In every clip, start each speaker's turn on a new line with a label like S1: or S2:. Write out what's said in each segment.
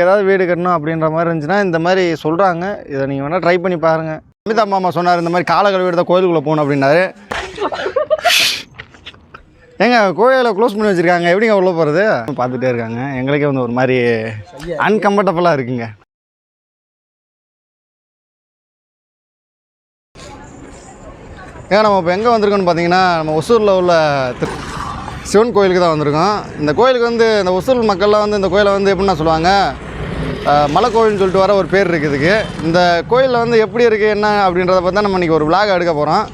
S1: ஏதாவது வீடு கட்டணும் அப்படின்ற மாதிரி இருந்துச்சுன்னா இந்த மாதிரி சொல்கிறாங்க. இதை நீங்கள் வேணால் ட்ரை பண்ணி பாருங்கள். அமிதா மாமா சொன்னார் இந்த மாதிரி காலக்கல் வீடு தான் கோயிலுக்குள்ளே போகணும் அப்படின்னாரு. ஏங்க கோயிலை க்ளோஸ் பண்ணி வச்சுருக்காங்க, எப்படிங்க உள்ளே போகிறது? பார்த்துட்டே இருக்காங்க. எங்களுக்கே வந்து ஒரு மாதிரி அன்கம்ஃபர்டபுளாக இருக்குங்க. ஏங்க நம்ம இப்போ எங்கே வந்திருக்கோன்னு பார்த்தீங்கன்னா, நம்ம ஒசூரில் உள்ள சிவன் கோயிலுக்கு தான் வந்திருக்கோம். இந்த கோயிலுக்கு வந்து இந்த ஒசூர் மக்கள்லாம் வந்து இந்த கோயிலை வந்து எப்படின்னா சொல்லுவாங்க, மலை கோயில்னு சொல்லிட்டு வர ஒரு பேர் இருக்குதுக்கு. இந்த கோயிலில் வந்து எப்படி இருக்குது என்ன அப்படின்றத பார்த்தா நம்ம இன்றைக்கி ஒரு விளாக் எடுக்க போகிறோம்.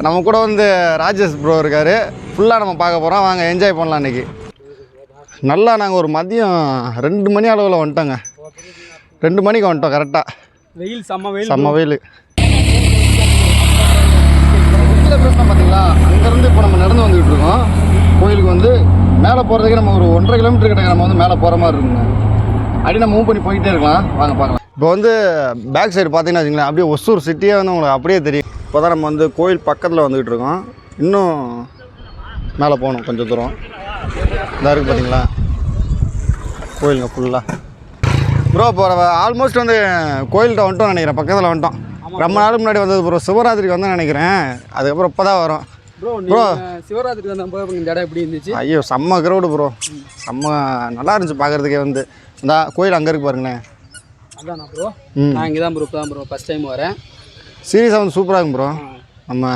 S1: நம்ம கூட வந்து ராஜேஷ் ப்ரோ இருக்கார். ஃபுல்லாக நம்ம பார்க்க போகிறோம். வாங்க என்ஜாய் பண்ணலாம். இன்றைக்கி நல்லா நாங்கள் ஒரு மதியம் 2 மணி அளவில் வந்துட்டோங்க. 2 மணிக்கு வந்துட்டோம் கரெக்டாக.
S2: வெயில்
S1: செம்ம வெயில். பார்த்தீங்களா, அங்கேருந்து இப்போ நம்ம நடந்து வந்துக்கிட்டு இருக்கோம். கோயிலுக்கு வந்து மேலே போகிறதுக்கு நம்ம ஒரு 1.5 கிலோமீட்டர் கிட்ட நம்ம வந்து மேலே போகிற மாதிரி இருக்குங்க. அப்படி நம்ம மூவ் பண்ணி போயிட்டே இருக்கலாம். வாங்க பார்க்கலாம். இப்போ வந்து பேக் சைடு பார்த்தீங்கன்னா வச்சுங்களேன், அப்படியே ஒசூர் சிட்டியே வந்து உங்களுக்கு அப்படியே தெரியும். இப்போ தான் நம்ம வந்து கோயில் பக்கத்தில் வந்துக்கிட்டு இருக்கோம். இன்னும் மேலே போகணும் கொஞ்சம் தூரம். இதாக இருக்குது பார்த்தீங்களா கோயிலுங்க ஃபுல்லாக. ப்ரோ இப்போ ஆல்மோஸ்ட் வந்து கோயில்கிட்ட வந்துட்டோம் நினைக்கிறேன். பக்கத்தில் வந்துட்டோம். ரொம்ப நாளுக்கு முன்னாடி வந்தது ப்ரோ. சிவராத்திரிக்கு வந்து நினைக்கிறேன். அதுக்கப்புறம் இப்போ தான் வரும்.
S2: ப்ரோ சிவராத்திரிக்கு வந்தப்போ இந்த இடம் எப்படி இருந்துச்சு?
S1: ஐயோ செம்ம க்ரௌடு ப்ரோ. செம்ம நல்லா இருந்துச்சு பார்க்குறதுக்கே. வந்து இந்த கோயில் அங்கே இருக்கு பாருங்களேன்.
S2: அதான் ப்ரோ. நான் இங்கே தான் ப்ரோ ஃபஸ்ட் டைம் வரேன்.
S1: சீரியஸாக வந்து சூப்பராக இருக்கும் ப்ரோ. நம்ம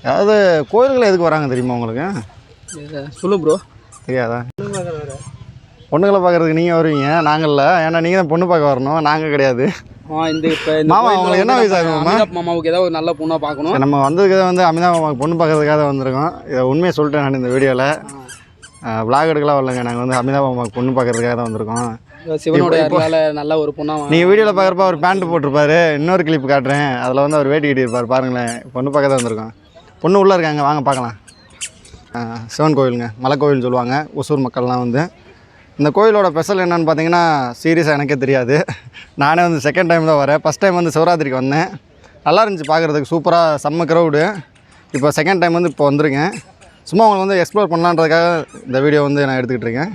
S1: அதாவது கோயில்களை எதுக்கு வராங்க தெரியுமா உங்களுக்கு?
S2: சொல்லு ப்ரோ.
S1: தெரியாதா? பொண்ணுங்களை பார்க்குறதுக்கு நீங்கள் வருவீங்க, நாங்கள் இல்லை. ஏன்னா நீங்கள் தான் பொண்ணு பார்க்க வரணும், நாங்கள் கிடையாது. மாமா உங்களுக்கு என்ன வயசு ஆகும்?
S2: மாமாவுக்கு ஏதாவது ஒரு நல்ல பொண்ணாக பார்க்கணும்.
S1: நம்ம வந்ததுக்கு வந்து அமிதா மாமாவுக்கு பொண்ணு பார்க்கறதுக்காக வந்திருக்கோம். இதை உண்மையை சொல்லிட்டேன் நான் இந்த வீடியோவில். விளாக் எடுக்கலாம் வரலங்க. நாங்கள் வந்து அமிதா மாமாவுக்கு பொண்ணு பார்க்கறதுக்காக தான் வந்திருக்கோம்.
S2: சிவனோட நல்ல ஒரு பொண்ணாக
S1: நீங்கள் வீடியோவில் பார்க்குறப்ப அவர் பேண்ட் போட்டிருப்பாரு. இன்னொரு கிளிப் காட்டுறேன், அதில் வந்து அவர் வேட்டி கட்டியிருப்பார் பாருங்களேன். பொண்ணு பார்க்க தான் வந்திருக்கோம். பொண்ணு உள்ளே இருக்காங்க, வாங்க பார்க்கலாம். சிவன் கோயிலுங்க, மலை கோயில்னு சொல்லுவாங்க ஒசூர் மக்கள்லாம் வந்து. இந்த கோயிலோட ஸ்பெஷல் என்னென்னு பார்த்தீங்கன்னா, சீரியஸாக எனக்கே தெரியாது. நானே வந்து செகண்ட் டைம் தான் வரேன். ஃபஸ்ட் டைம் வந்து சிவராத்திரிக்கு வந்தேன். நல்லா இருந்துச்சு பார்க்குறதுக்கு, சூப்பராக செம்ம க்ரௌடு. இப்போ செகண்ட் டைம் வந்து இப்போ வந்திருக்கேன். சும்மா அவங்களை வந்து எக்ஸ்ப்ளோர் பண்ணலான்றதுக்காக இந்த வீடியோ வந்து நான் எடுத்துக்கிட்டு இருக்கேன்.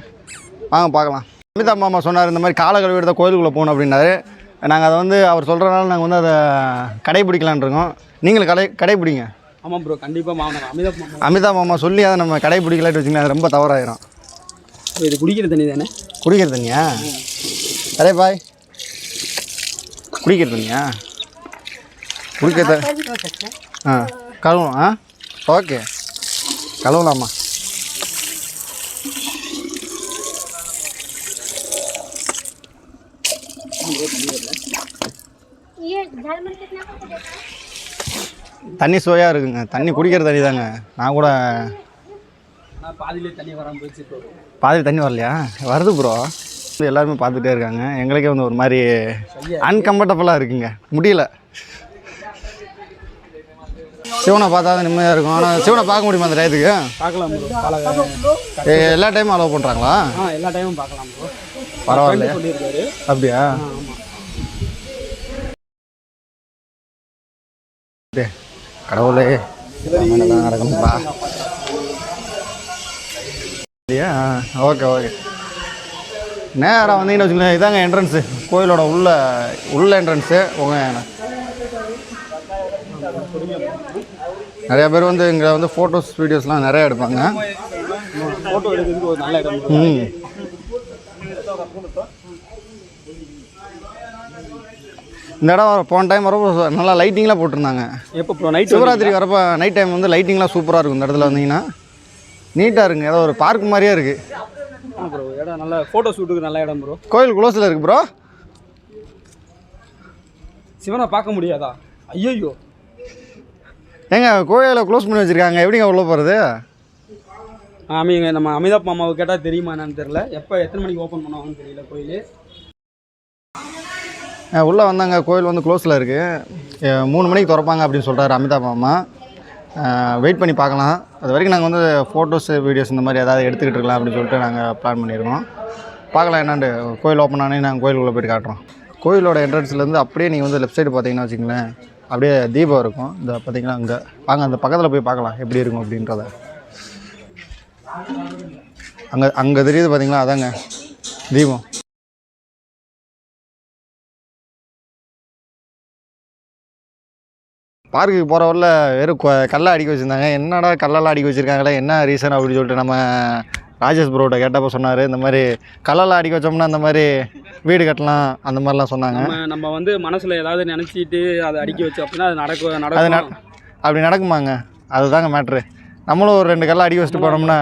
S1: வாங்க பார்க்கலாம். அமிதா மாமா சொன்னார் இந்த மாதிரி காலக்கல் வீடு தான் கோயிலுக்குள்ளே போகணும் அப்படின்னாரு. நாங்கள் அதை வந்து அவர் சொல்கிறனால நாங்கள் வந்து அதை கடைபிடிக்கலான் இருக்கோம். நீங்களும் கடைபிடிங்க.
S2: ஆமாம் ப்ரோ, கண்டிப்பாக
S1: அமிதா மாமா சொல்லி அதை நம்ம கடைபிடிக்கலான்னு வச்சிங்கன்னா அது ரொம்ப தவறாயிரும்.
S2: இது குடிக்கிற தண்ணி தானே?
S1: குடிக்கிற தண்ணியா? அரே பாய், குடிக்கிற தண்ணியா? குடிக்கிற கழுவணும். ஓகே கழுவலாமா? தண்ணி சுவையாக இருக்குங்க. தண்ணி குடிக்கிற தண்ணி தாங்க. நான் கூட
S2: பாதியிலே தண்ணி வராமல் போயிடுச்சு.
S1: பாதியில் தண்ணி வரலையா? வருது ப்ரோ. எல்லாருமே பார்த்துட்டே இருக்காங்க. எங்களுக்கே வந்து ஒரு மாதிரி அன்கம்ஃபர்டபுளாக இருக்குங்க. முடியல. சிவனை பார்த்தா தான் நிம்மதியாக இருக்கும். ஆனால் சிவனை பார்க்க முடியுமா அந்த டயத்துக்கு?
S2: பார்க்கலாம் ப்ரோ.
S1: எல்லா டைமும் அலோவ் பண்ணுறாங்களா?
S2: எல்லா டைமும் பார்க்கலாம் ப்ரோ.
S1: பரவாயில்ல. அப்படியா? கடவுளே நடக்கணும்பா. இல்லையா? Okay okay. நேராக வந்தீங்கன்னு வச்சுக்கோங்களேன், இதாங்க என்ட்ரன்ஸு, கோயிலோட உள்ள என்ட்ரன்ஸு. நிறையா பேர் வந்து இங்கே வந்து ஃபோட்டோஸ் வீடியோஸ்லாம் நிறையா எடுப்பாங்க.
S2: ஃபோட்டோ எடுக்கிறதுக்கு ஒரு நல்ல இடம்.
S1: இந்த இடம் போன டைம் வரப்போ நல்லா லைட்டிங்லாம் போட்டிருந்தாங்க.
S2: எப்போ ப்ரோ? நைட்
S1: சிவராத்திரி வரப்போ நைட் டைம் வந்து லைட்டிங்லாம் சூப்பராக இருக்கும். இந்த இடத்துல வந்தீங்கன்னா நீட்டாக இருக்குங்க. ஏதோ ஒரு பார்க் மாதிரியே இருக்குது.
S2: ப்ரோ இடம் நல்லா ஃபோட்டோ ஷூட்டுக்கு நல்ல இடம் ப்ரோ.
S1: கோயில் க்ளோஸில் இருக்குது ப்ரோ.
S2: சிவனை பார்க்க முடியாதா? ஐயோ
S1: ஏங்க கோயிலை க்ளோஸ் பண்ணி வச்சுருக்காங்க, எப்படிங்க உள்ளே போகிறது?
S2: நம்ம அமிதா மாமாவை கேட்டால் தெரியுமா என்னன்னு தெரியல. எத்தனை மணிக்கு ஓப்பன் பண்ணுவாங்கன்னு தெரியல கோயில்.
S1: உள்ளே வந்தாங்க. கோயில் வந்து க்ளோஸில் இருக்குது. 3 மணிக்கு திறப்பாங்க அப்படின்னு சொல்கிறாரு அமிதா மாமா. வெயிட் பண்ணி பார்க்கலாம். அது வரைக்கும் நாங்கள் வந்து ஃபோட்டோஸ் வீடியோஸ் இந்த மாதிரி ஏதாவது எடுத்துக்கிட்டு இருக்கலாம் அப்படின்னு சொல்லிட்டு நாங்கள் பிளான் பண்ணியிருக்கோம். பார்க்கலாம் என்னாண்டு. கோயில் ஓப்பன் ஆனே நாங்கள் கோயிலுக்குள்ளே போய்ட்டு காட்டுறோம். கோயிலோட என்ட்ரன்ஸ்லேருந்து அப்படியே நீங்கள் வந்து லெஃப்ட் சைடு பார்த்தீங்கன்னா வச்சுங்களேன், அப்படியே தீபம் இருக்கும். இந்த பார்த்தீங்கன்னா அங்கே வாங்க அந்த பக்கத்தில் போய் பார்க்கலாம் எப்படி இருக்கும் அப்படின்றத. அங்கே தெரியுது பார்த்தீங்களா, அதாங்க தீபம். பார்க்குக்கு போகிற வரல வெறும் கல்லை அடிக்க வச்சுருந்தாங்க. என்னடா கல்லெல்லாம் அடிக்க வச்சுருக்காங்களே, என்ன ரீசன் அப்படின்னு சொல்லிட்டு நம்ம ராஜேஷ் ப்ரோட்ட கேட்டப்போ சொன்னார், இந்த மாதிரி கல்லெல்லாம் அடிக்க வச்சோம்னா இந்த மாதிரி வீடு கட்டலாம் அந்த மாதிரிலாம் சொன்னாங்க.
S2: நம்ம வந்து மனசில் ஏதாவது நினச்சிட்டு அதை அடிக்க வச்சு அப்படின்னா அது
S1: அப்படி நடக்குமாங்க? அதுதாங்க மேட்ரு. நம்மளும் ஒரு 2 கல்லை அடிக்க வச்சுட்டு போனோம்னா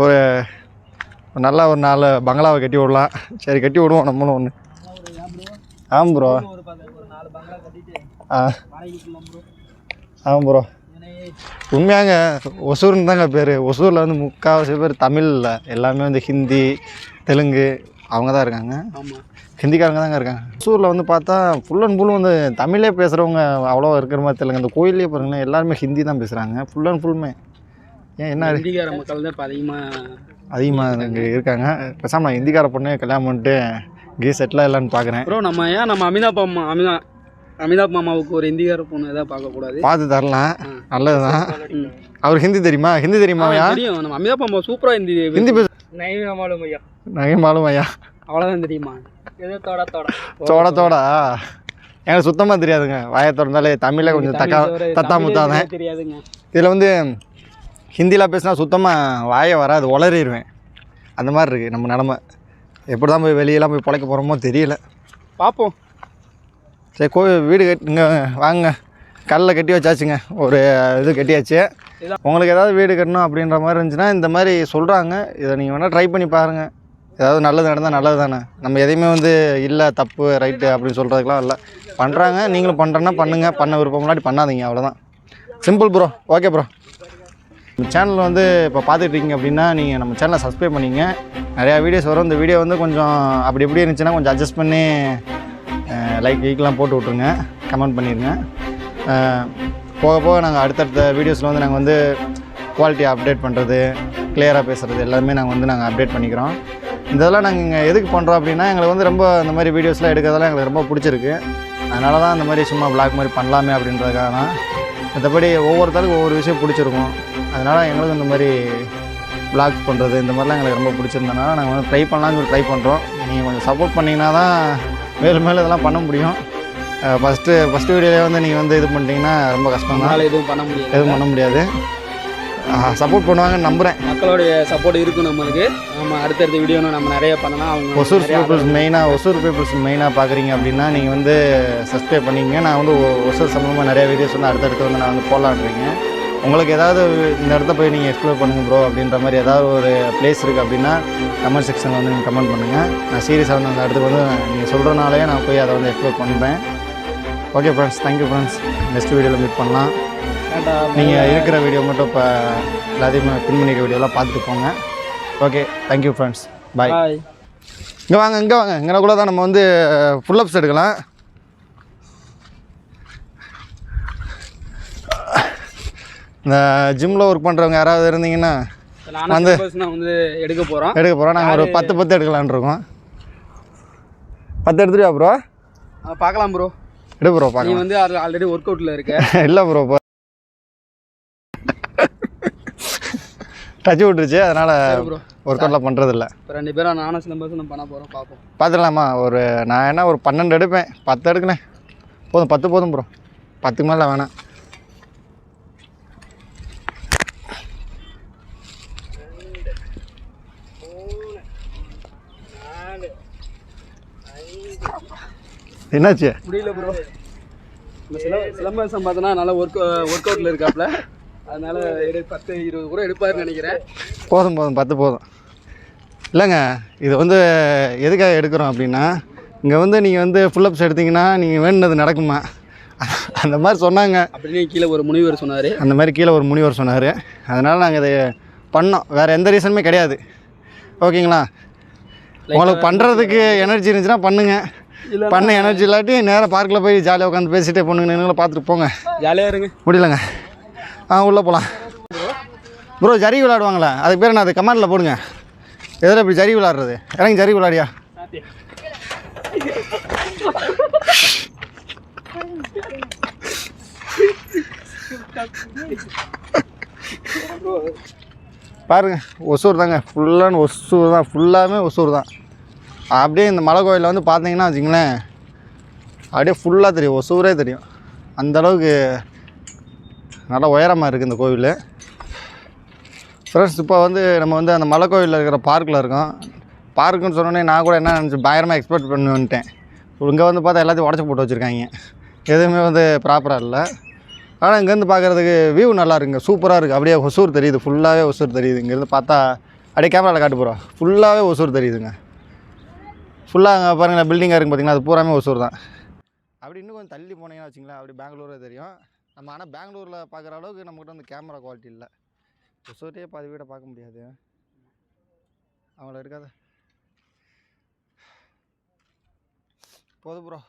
S1: ஒரு நல்லா ஒரு 4 பங்களாவை கட்டி விடலாம். சரி கட்டி விடுவோம் நம்மளும் ஒன்று. ஆமாம் ப்ரோ. ஆமாம் ப்ரோ. உண்மையாங்க ஒசூர்னு தாங்க பேர். ஒசூரில் வந்து முக்கால்வாசி பேர் தமிழ் இல்லை, எல்லாமே வந்து ஹிந்தி தெலுங்கு அவங்க தான் இருக்காங்க. ஹிந்திக்காரங்க தாங்க இருக்காங்க. ஒசூரில் வந்து பார்த்தா ஃபுல் அண்ட் ஃபுல்லும் வந்து தமிழே பேசுகிறவங்க அவ்வளோ இருக்கிற மாதிரி தெரியலங்க. அந்த கோயிலே பாருங்களேன், எல்லாருமே ஹிந்தி தான் பேசுகிறாங்க ஃபுல் அண்ட் ஃபுல்லுமே. ஏன் என்ன
S2: ஹிந்திக்கார மக்கள் தான் இப்போ
S1: அதிகமாக இங்கே இருக்காங்க. பேசாமல் நான் ஹிந்திக்கார பொண்ணே கல்யாணம் பண்ணிட்டு செட்டில் இல்லைன்னு பார்க்குறேன்.
S2: ப்ரோ நம்ம அமிதாப் மாமாவுக்கு ஒரு ஹிந்திக்கார பொண்ணு எதாவது பார்க்கக்கூடாது?
S1: பார்த்து தரலாம், நல்லது தான். அவர் ஹிந்தி தெரியுமா? ஹிந்தி தெரியுமாயா?
S2: தெரியும். நம்ம அமிதாப் மாமா சூப்பராக ஹிந்தி பேச. நகை மாலும் ஐயா அவ்வளோதான் தெரியுமா?
S1: தோடா எனக்கு சுத்தமாக தெரியாதுங்க. வாயை திறந்தாலே தமிழே கொஞ்சம் தத்தா முத்தாதான்
S2: தெரியாதுங்க.
S1: இதில் வந்து ஹிந்தியில் பேசினா சுத்தமாக வாயை வராது, உளறிடுவேன். அந்த மாதிரி இருக்குது நம்ம நிலமை. எப்படி தான் போய் வெளியெல்லாம் போய் பிழைக்க போகிறோமோ தெரியல, பார்ப்போம். சரி வீடு கட்டுங்க வாங்க. கல்லை கட்டி வச்சாச்சுங்க, ஒரு இது கட்டியாச்சு. உங்களுக்கு ஏதாவது வீடு கட்டணும் அப்படின்ற மாதிரி இருந்துச்சுன்னா இந்த மாதிரி சொல்கிறாங்க, இதை நீங்கள் வேணால் ட்ரை பண்ணி பாருங்கள். ஏதாவது நல்லது நடந்தால் நல்லது தானே. நம்ம எதையுமே வந்து இல்லை தப்பு ரைட்டு அப்படின்னு சொல்கிறதுக்கெலாம் இல்லை, பண்ணுறாங்க. நீங்களும் பண்ணுறேன்னா பண்ணுங்கள், பண்ண விருப்பம் முன்னாடி பண்ணாதீங்க, அவ்வளோதான். Simple bro. Okay bro. நம்ம சேனல் வந்து இப்போ பார்த்துட்ருக்கீங்க அப்படின்னா நீங்கள் நம்ம சேனலை சப்ஸ்கிரைப் பண்ணிங்க. நிறையா வீடியோஸ் வரும். இந்த வீடியோ வந்து கொஞ்சம் அப்படி இப்படி இருந்துச்சுன்னா கொஞ்சம் அட்ஜஸ்ட் பண்ணி லைக்லாம் போட்டு விட்ருங்க, கமெண்ட் பண்ணிடுங்க. போக போக நாங்கள் அடுத்தடுத்த வீடியோஸில் வந்து நாங்கள் வந்து குவாலிட்டியை அப்டேட் பண்ணுறது, கிளியராக பேசுகிறது எல்லாமே நாங்கள் அப்டேட் பண்ணிக்கிறோம். இதெல்லாம் நாங்கள் இங்கே எதுக்கு பண்ணுறோம் அப்படின்னா எங்களுக்கு வந்து ரொம்ப இந்த மாதிரி வீடியோஸ்லாம் எடுக்கிறதெல்லாம் எங்களுக்கு ரொம்ப பிடிச்சிருக்கு. அதனால தான் இந்த மாதிரி சும்மா விளாக் மாதிரி பண்ணலாமே அப்படின்றதுக்காக தான். மற்றபடி ஒவ்வொருத்தருக்கும் ஒவ்வொரு விஷயம் பிடிச்சிருக்கும். அதனால் எங்களுக்கு இந்த மாதிரி விளாக்ஸ் பண்ணுறது இந்த மாதிரிலாம் எங்களுக்கு ரொம்ப பிடிச்சிருந்தனால நாங்கள் வந்து ட்ரை பண்ணலான்னு சொல்லி ட்ரை பண்ணுறோம். நீங்கள் கொஞ்சம் சப்போர்ட் பண்ணிங்கன்னா தான் மேலும் இதெல்லாம் பண்ண முடியும். ஃபஸ்ட்டு வீடியோவில் வந்து நீங்கள் வந்து இது பண்ணிட்டீங்கன்னா ரொம்ப கஷ்டம் தான், எதுவும் பண்ண முடியாது. சப்போர்ட் பண்ணுவாங்கன்னு நம்புகிறேன்.
S2: மக்களுடைய சப்போர்ட் இருக்கும் நம்மளுக்கு. நம்ம அடுத்தடுத்த வீடியோ நம்ம நிறைய பண்ணலாம். அவங்க
S1: ஒசூர் பீப்புள்ஸ் மெயினாக பார்க்குறீங்க அப்படின்னா நீங்கள் வந்து சப்ஸ்கிரைப் பண்ணிங்க. நான் வந்து ஒசூர் சம்பந்தமாக நிறைய வீடியோஸ் வந்து அடுத்தடுத்து வந்து நான் வந்து போடலான்றீங்க. உங்களுக்கு ஏதாவது இந்த இடத்த போய் நீங்கள் எக்ஸ்ப்ளோர் பண்ணுங்கள் ப்ரோ அப்படின்ற மாதிரி ஏதாவது ஒரு பிளேஸ் இருக்குது அப்படின்னா கமெண்ட் செக்ஷனில் வந்து நீங்கள் கமெண்ட் பண்ணுங்கள். நான் சீரியஸாக வந்து அந்த இடத்துக்கு வந்து நீங்கள் சொல்கிறனாலே நான் போய் அதை வந்து எக்ஸ்ப்ளோர் பண்ணுறேன். Okay friends, thank you friends. Next வீடியோவில் மீட் பண்ணலாம். நீங்கள் இருக்கிற வீடியோ மட்டும் இப்போ எல்லாத்தையுமே பின் பண்ணிக்கிற வீடியோலாம் பார்த்துட்டு போங்க. ஓகே, தேங்க்யூ ஃப்ரெண்ட்ஸ், பாய். இங்கே வாங்க இங்கனக்குள்ளே தான் நம்ம வந்து ஃபுல் அப்ஸ் எடுக்கலாம். இந்த ஜிம்மில் ஒர்க் பண்ணுறவங்க யாராவது இருந்தீங்கன்னா வந்து
S2: எடுக்க போகிறோம்.
S1: நாங்கள் ஒரு 10 எடுக்கலான் இருக்கோம். 10 எடுத்துருவா ப்ரோ?
S2: பார்க்கலாம் ப்ரோ.
S1: எடு ப்ரோ, பார்க்கலாம்.
S2: நீ வந்து ஆல்ரெடி ஒர்க் அவுட்டில் இருக்க.
S1: இல்லை ப்ரோ, டச் விட்டுருச்சு, அதனால் ஒர்க் அவுட்லாம் பண்ணுறதில்ல.
S2: 2 பேரும் நானும் சிலம்பரசனும் பண்ண போகிறோம், பார்ப்போம்.
S1: பார்த்துடலாமா? நான் என்ன ஒரு 12 எடுப்பேன், 10 எடுக்கணே போதும். 10 போதும் ப்ரோ, 10க்கு மேலே வேணாம். என்னாச்சு?
S2: முடியல ப்ரோ. சிலம்பரசன் பார்த்தோன்னா நல்லா ஒர்க் அவுட்டில் இருக்காப்புல, அதனால் 10-20 கூட எடுப்பாருன்னு நினைக்கிறேன்.
S1: போதும் 10 போதும். இல்லைங்க, இது வந்து எதுக்காக எடுக்கிறோம் அப்படின்னா இங்கே வந்து நீங்கள் வந்து ஃபுல்லப்ஸ் எடுத்திங்கன்னா நீங்கள் வேணுனது நடக்குமா அந்த மாதிரி சொன்னாங்க.
S2: அப்படின்னு கீழே ஒரு முனிவர் சொன்னார்.
S1: அந்த மாதிரி கீழே ஒரு முனிவர் சொன்னார். அதனால் நாங்கள் இதை பண்ணோம், வேறு எந்த ரீசனுமே கிடையாது. ஓகேங்களா? உங்களுக்கு பண்ணுறதுக்கு எனர்ஜி இருந்துச்சுன்னா பண்ணுங்கள், பண்ண எனர்ஜி இல்லாட்டி நேராக பார்க்கில் போய் ஜாலியாக உட்காந்து பேசிகிட்டே பொண்ணுங்க நீங்களும் பார்த்துட்டு போங்க,
S2: ஜாலியாக இருங்க.
S1: முடியலங்க, உள்ளே போகலாம். ப்ரோ ஜரி விளாடுவாங்களா? அதுக்கு பேர் நான் அது கமெண்டில் போடுங்க. எதில் இப்படி ஜரி விளாட்றது? இறங்கி ஜரி விளாடியா? பாருங்கள், ஒசூர் தாங்க, ஃபுல்லான ஒசூர் தான், ஃபுல்லாகவே ஒசூர் தான். அப்படியே இந்த மலை கோயிலில் வந்து பார்த்தீங்கன்னா வச்சுங்களேன், அப்படியே ஃபுல்லாக தெரியும், ஒசூரே தெரியும். அந்தளவுக்கு நல்லா உயரமாக இருக்குது இந்த கோவில். ஃப்ரெண்ட்ஸ் இப்போ வந்து நம்ம வந்து அந்த மலை கோவிலில் இருக்கிற பார்க்கில் இருக்கோம். பார்க்குன்னு சொன்னோன்னே நான் கூட என்ன நினச்சி பயங்கரமாக எக்ஸ்பெக்ட் பண்ணி வந்துட்டேன். இங்கே வந்து பார்த்தா எல்லாத்தையும் உடச்சி போட்டு வச்சுருக்காங்க, எதுவுமே வந்து ப்ராப்பராக இல்லை. ஆனால் இங்கேருந்து பார்க்குறதுக்கு வியூ நல்லா இருக்குங்க, சூப்பராக இருக்குது. அப்படியே ஒசூர் தெரியுது, ஃபுல்லாகவே ஒசூர் தெரியுது. இங்கேருந்து பார்த்தா அப்படியே கேமராவில் காட்டு போகிறோம், ஃபுல்லாகவே ஒசூர் தெரியுதுங்க. ஃபுல்லாக அங்கே பாருங்கள் பில்டிங்காக இருக்குது பார்த்தீங்களா, அது பூராமே ஒசூர் தான். அப்படி இன்னும் கொஞ்சம் தள்ளி போனீங்கன்னா வச்சிங்களேன் அப்படி பெங்களூரே தெரியும். நம்ம ஆனால் பெங்களூரில் பார்க்குற அளவுக்கு நம்மகிட்ட வந்து கேமரா குவாலிட்டி இல்லை. ஒசூர்லேயே பாதி வீடை பார்க்க முடியாது, அவங்கள இருக்காது. போதும் ப்ரோ.